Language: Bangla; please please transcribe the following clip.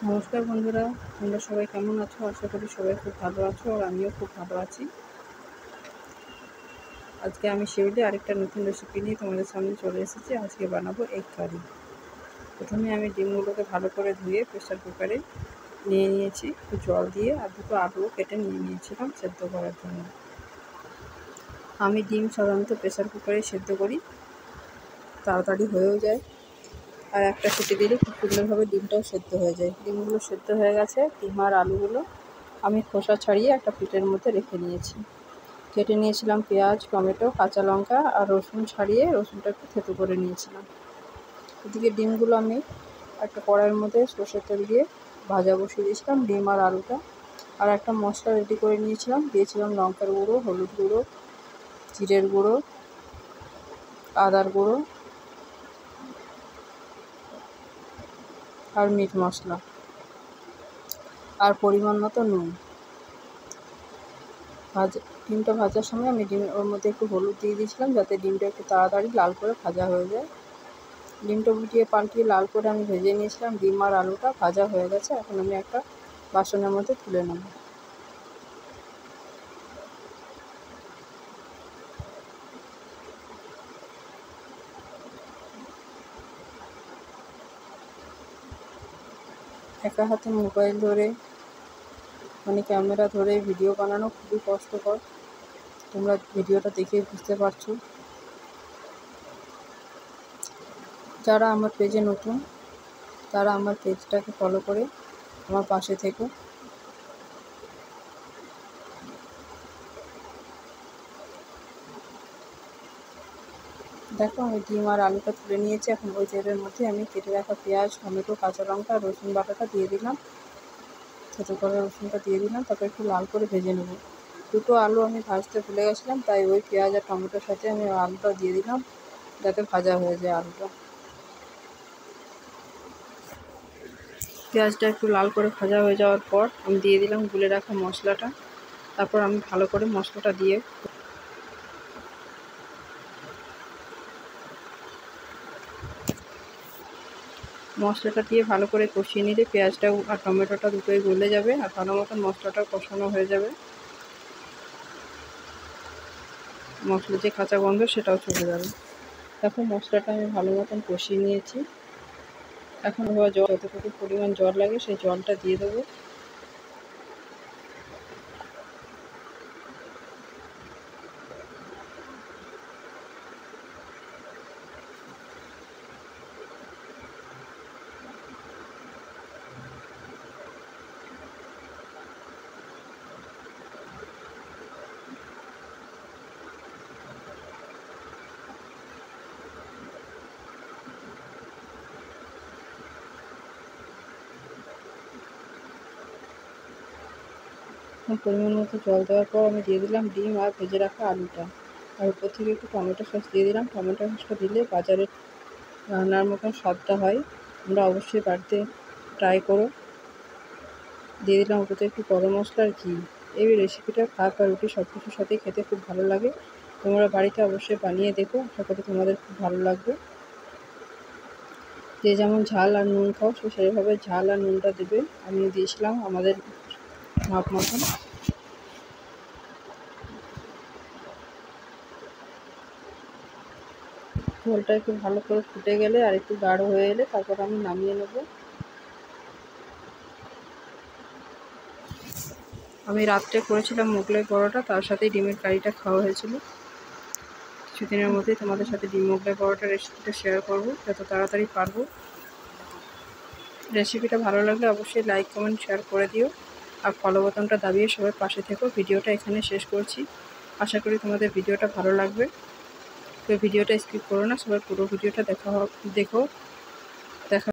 নমস্কার বন্ধুরা, তোমরা সবাই কেমন আছো? আশা করি সবাই খুব ভালো আছো আর আমিও খুব ভালো আছি। আজকে আমি শিউলি আরেকটা নতুন রেসিপি নিয়ে তোমাদের সামনে চলে এসেছি। আজকে বানাবো এগ কারি। প্রথমে আমি ডিমগুলোকে ভালো করে ধুয়ে প্রেসার কুকারে নিয়ে নিয়েছি, একটু জল দিয়ে, আর দুটো আলুও কেটে নিয়ে নিয়েছিলাম সেদ্ধ করার জন্য। আমি ডিম সাধারণত প্রেসার কুকারে সেদ্ধ করি, তাড়াতাড়ি হয়েও যায়, আর একটা সিটি দিলে খুব সুন্দরভাবে ডিমটাও সেদ্ধ হয়ে যায়। ডিমগুলো সেদ্ধ হয়ে গেছে। ডিম আর আলুগুলো আমি খোসা ছাড়িয়ে একটা প্লেটের মধ্যে রেখে নিয়েছি। কেটে নিয়েছিলাম পেঁয়াজ, টমেটো, কাঁচা লঙ্কা আর রসুন ছাড়িয়ে রসুনটা একটু থেতো করে নিয়েছিলাম। এদিকে ডিমগুলো আমি একটা কড়াইয়ের মধ্যে সরষের তেল দিয়ে ভাজা বসিয়ে দিয়েছিলাম, ডিম আর আলুটা। আর একটা মশলা রেডি করে নিয়েছিলাম, দিয়েছিলাম লঙ্কার গুঁড়ো, হলুদ গুঁড়ো, জিরের গুঁড়ো, আদার গুঁড়ো আর মিট মশলা আর পরিমাণ মতো নুন। ডিমটা ভাজার সময় আমি ওর মধ্যে একটু হলুদ দিয়ে দিয়েছিলাম, যাতে ডিমটা একটু তাড়াতাড়ি লাল করে ভাজা হয়ে যায়। ডিমটা উল্টিয়ে পাল্টিয়ে লাল করে আমি ভেজে নিয়েছিলাম। ডিম আর আলুটা ভাজা হয়ে গেছে। এখন আমি একটা বাসনের মধ্যে তুলে নেব। একা হাতে মোবাইল ধরে ক্যামেরা ধরে ভিডিও বানানো খুবই কষ্টকর, তোমরা ভিডিওটা দেখে বুঝতে পারছো। যারা আমার পেজে নতুন তারা আমার পেজটাকে ফলো করে আমার পাশে থেকো। দেখো, আমি ডিম আর আলুটা তুলে নিয়েছি। এখন ওই তেলের মধ্যে আমি কেটে রাখা পেঁয়াজ, টমেটো, কাঁচা লঙ্কা আর রসুন বাটাটা দিয়ে দিলাম। ছোটো করে রসুনটা দিয়ে দিলাম, তারপর একটু লাল করে ভেজে নেব। দুটো আলু আমি ভাজতে ভুলে গেছিলাম, তাই ওই পেঁয়াজ আর টমেটোর সাথে আমি আলুটা দিয়ে দিলাম, যাতে ভাজা হয়ে যায় আলুটা। পেঁয়াজটা একটু লাল করে ভাজা হয়ে যাওয়ার পর আমি দিয়ে দিলাম গুলে রাখা মশলাটা। তারপর আমি ভালো করে মশলাটা দিয়ে ভালো করে কষিয়ে নিলে পেঁয়াজটা আর টমেটোটা দুটোই গলে যাবে আর ভালো মতন মশলাটা কষানো হয়ে যাবে। মশলার যে কাঁচা গন্ধ সেটাও চলে যাবে। দেখো, মশলাটা আমি ভালো মতন কষিয়ে নিয়েছি। এখন যতটুকু পরিমাণ জল লাগে সেই জলটা দিয়ে দেবো। পরিমাণ মতো জল দেওয়ার পর আমি দিয়ে দিলাম ডিম আর ভেজে রাখা আলুটা, আর উপর থেকে একটু টমেটো সস দিয়ে দিলাম। টমেটো সসটা দিলে বাজারে রান্নার মতন স্বাদটা হয়। তোমরা অবশ্যই বাড়িতে ট্রাই করো। দিয়ে দিলাম উপর থেকে একটু গরম মশলা আর ঘি। এই রেসিপিটা ভাত বা রুটি সব কিছুর সাথেই খেতে খুব ভালো লাগে। তোমরা বাড়িতে অবশ্যই বানিয়ে দেখো, আশা করি তোমাদের খুব ভালো লাগবে। যে যেমন ঝাল আর নুন খাও সে সেইভাবে ঝাল আর নুনটা দেবে। আমি দিয়েছিলাম আমাদের মাপ মতন। ঝোলটা একটু ভালো করে ফুটে গেলে আর একটু গাঢ় হয়ে এলে তারপর আমি নামিয়ে নেব। আমি রাত্রে করেছিলাম মোগলাই পরোটা, তার সাথে ডিমের কারিটা খাওয়া হয়েছিল। কিছুদিনের মধ্যেই তোমাদের সাথে ডিম মোগলাই পরোটার রেসিপিটা শেয়ার করব, যত তাড়াতাড়ি পারবো। রেসিপিটা ভালো লাগলে অবশ্যই লাইক, কমেন্ট, শেয়ার করে দিও আর ফলো বাটনটা দাবিয়ে সবাই পাশে থেকো। ভিডিওটা এখানে শেষ করছি। আশা করি তোমাদের ভিডিওটা ভালো লাগবে। তো ভিডিওটা স্কিপ করো না, সবাই পুরো ভিডিওটা দেখো।